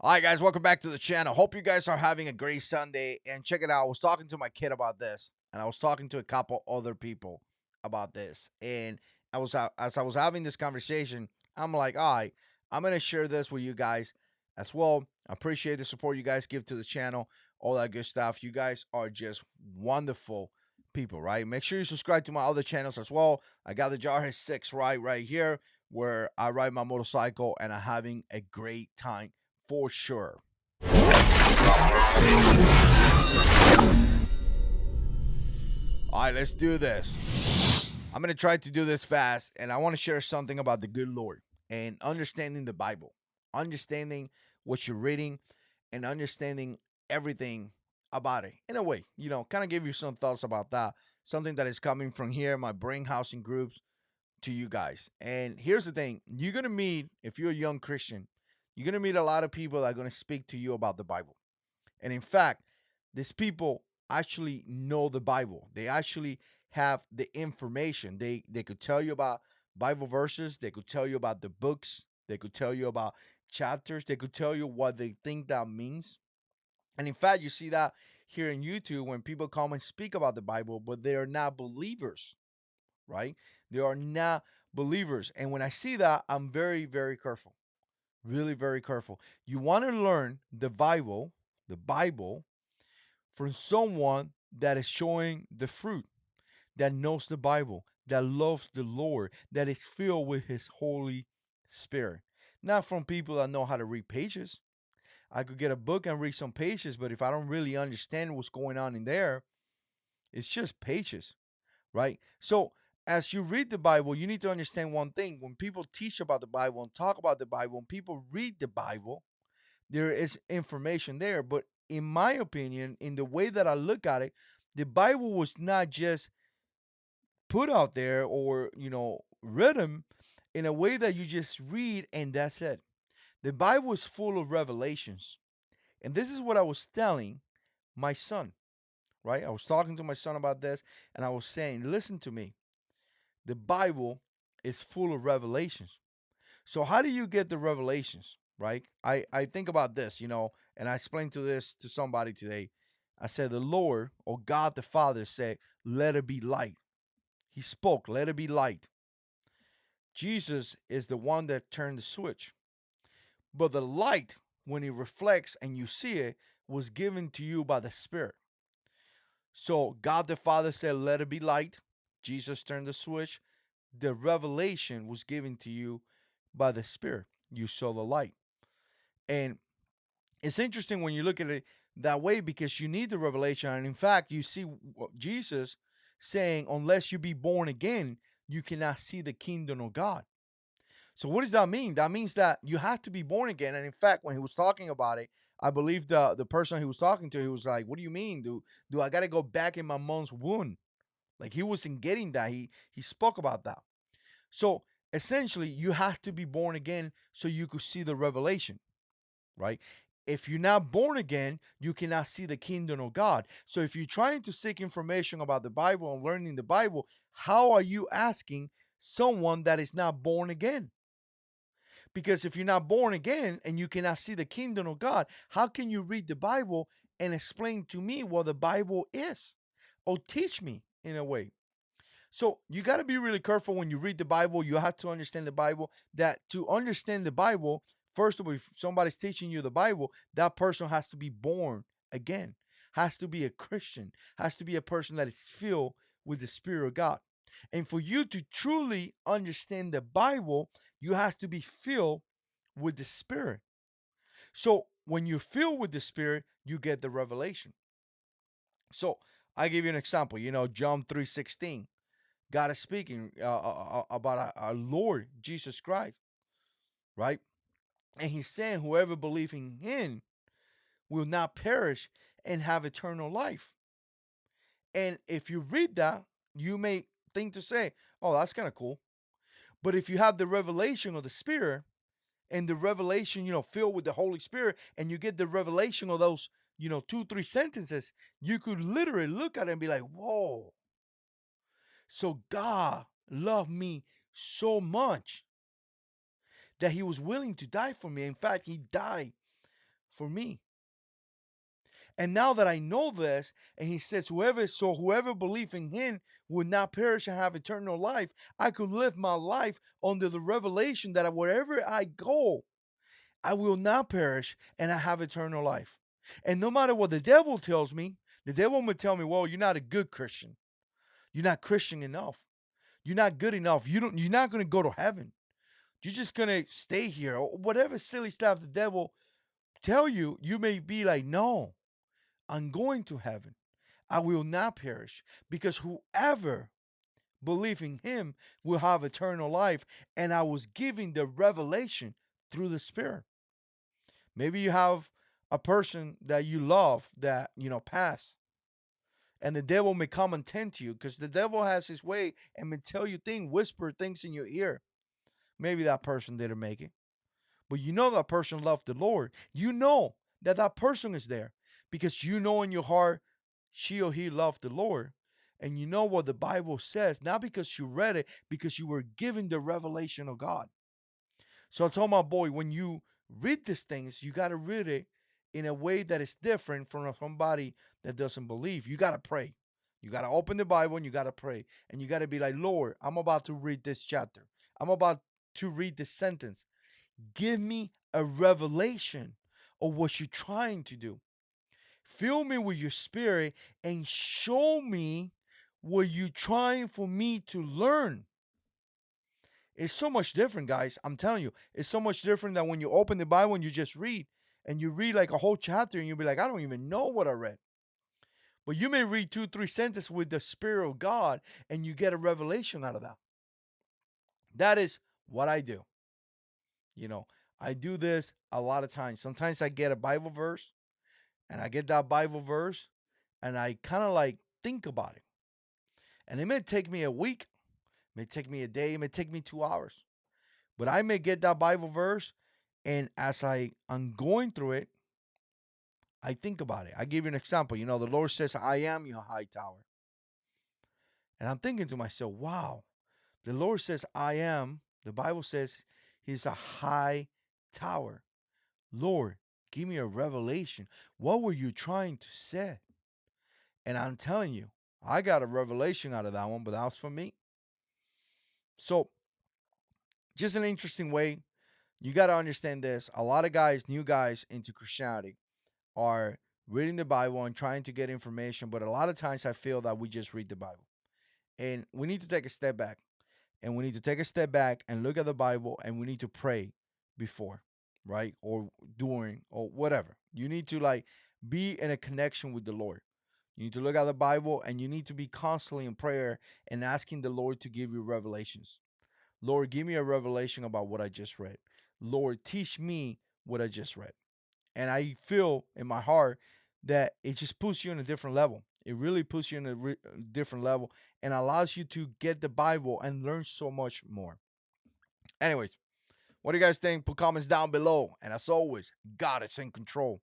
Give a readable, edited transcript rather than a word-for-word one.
All right, guys, welcome back to the channel. Hope you guys are having a great Sunday. And check it out. I was talking to my kid about this, and I was talking to a couple other people about this. And as I was having this conversation, I'm like, all right, I'm gonna share this with you guys as well. I appreciate the support you guys give to the channel, all that good stuff. You guys are just wonderful people, right? Make sure you subscribe to my other channels as well. I got the Jarhead 6 right here, where I ride my motorcycle and I'm having a great time for sure. All right, let's do this. I'm going to try to do this fast, and I want to share something about the good Lord and understanding the Bible, understanding what you're reading, and understanding everything about it. In a way, kind of give you some thoughts about that, something that is coming from here, my brain housing groups, to you guys. And here's the thing, you're going to meet, if you're a young Christian, you're going to meet a lot of people that are going to speak to you about the Bible. And in fact, these people actually know the Bible. They actually have the information. They could tell you about Bible verses, they could tell you about the books, they could tell you about chapters, they could tell you what they think that means. And in fact, you see that here in YouTube when people come and speak about the Bible, but they are not believers, right? They are not believers. And when I see that, I'm very, very careful. Really, very careful. You want to learn the Bible, from someone that is showing the fruit, that knows the Bible, that loves the Lord, that is filled with His Holy Spirit. Not from people that know how to read pages. I could get a book and read some pages, but if I don't really understand what's going on in there, it's just pages, right? So, as you read the Bible, you need to understand one thing. When people teach about the Bible and talk about the Bible, when people read the Bible, there is information there. But in my opinion, in the way that I look at it, the Bible was not just put out there or, written in a way that you just read and that's it. The Bible is full of revelations. And this is what I was telling my son, right? I was talking to my son about this and I was saying, listen to me. The Bible is full of revelations. So how do you get the revelations, right? I think about this, and I explained to somebody today. I said the Lord or God the Father said, "Let it be light." He spoke, "Let it be light." Jesus is the one that turned the switch. But the light, when it reflects and you see it, was given to you by the Spirit. So God the Father said, "Let it be light." Jesus turned the switch. The revelation was given to you by the Spirit. You saw the light. And it's interesting when you look at it that way because you need the revelation. And in fact, you see Jesus saying, unless you be born again, you cannot see the kingdom of God. So, what does that mean? That means that you have to be born again. And in fact, when he was talking about it, I believe the person he was talking to, he was like, "What do you mean? Do I got to go back in my mom's womb?" Like he wasn't getting that. He spoke about that. So essentially, you have to be born again so you could see the revelation, right? If you're not born again, you cannot see the kingdom of God. So if you're trying to seek information about the Bible and learning the Bible, how are you asking someone that is not born again? Because if you're not born again and you cannot see the kingdom of God, how can you read the Bible and explain to me what the Bible is or teach me in a way? So you got to be really careful when you read the Bible. You have to understand the Bible. That to understand the Bible, first of all, if somebody's teaching you the Bible, that person has to be born again, has to be a Christian, has to be a person that is filled with the Spirit of God. And for you to truly understand the Bible, you have to be filled with the Spirit. So when you're filled with the Spirit, you get the revelation. So I give you an example. John 3:16. God is speaking about our Lord Jesus Christ, right? And He's saying, whoever believes in Him will not perish and have eternal life. And if you read that, you may think to say, oh, that's kind of cool. But if you have the revelation of the Spirit and the revelation, filled with the Holy Spirit, and you get the revelation of those, 2, 3 sentences, you could literally look at it and be like, whoa. So God loved me so much that He was willing to die for me. In fact, He died for me. And now that I know this, and he says, whoever believes in him will not perish and have eternal life, I could live my life under the revelation that wherever I go, I will not perish and I have eternal life. And no matter what the devil tells me, the devil will tell me, well, you're not a good Christian. You're not Christian enough. You're not good enough. You're not gonna go to heaven. You're just gonna stay here. Or whatever silly stuff the devil tell you, you may be like, no, I'm going to heaven. I will not perish. Because whoever believes in him will have eternal life. And I was giving the revelation through the Spirit. Maybe you have a person that you love that, passed. And the devil may come and tempt you because the devil has his way and may tell you things, whisper things in your ear. Maybe that person didn't make it. But you know that person loved the Lord. You know that that person is there because you know in your heart she or he loved the Lord. And you know what the Bible says, not because you read it, because you were given the revelation of God. So I told my boy, when you read these things, you got to read it in a way that is different from somebody that doesn't believe. You got to pray. You got to open the Bible and you got to pray. And you got to be like, Lord, I'm about to read this chapter. I'm about to read this sentence. Give me a revelation of what you're trying to do. Fill me with your spirit and show me what you're trying for me to learn. It's so much different, guys. I'm telling you, it's so much different than when you open the Bible and you just read. And you read like a whole chapter and you'll be like, I don't even know what I read. But you may read 2, 3 sentences with the Spirit of God and you get a revelation out of that. That is what I do. You know, I do this a lot of times. Sometimes I get a Bible verse and I get that Bible verse and I kind of like think about it. And it may take me a week, it may take me a day, it may take me 2 hours. But I may get that Bible verse and as I'm going through it, I think about it. I give you an example. The Lord says, I am your high tower. And I'm thinking to myself, wow, the Lord says, I am. The Bible says he's a high tower. Lord, give me a revelation. What were you trying to say? And I'm telling you, I got a revelation out of that one, but that was for me. So, just an interesting way. You got to understand this. A lot of guys, new guys into Christianity, are reading the Bible and trying to get information, but a lot of times I feel that we just read the Bible. And we need to take a step back. And we need to take a step back and look at the Bible and we need to pray before, right? Or during or whatever. You need to like be in a connection with the Lord. You need to look at the Bible and you need to be constantly in prayer and asking the Lord to give you revelations. Lord, give me a revelation about what I just read. Lord, teach me what I just read. And I feel in my heart that it just puts you in a different level. It really puts you in a different level and allows you to get the Bible and learn so much more. Anyways, what do you guys think? Put comments down below. And as always, God is in control.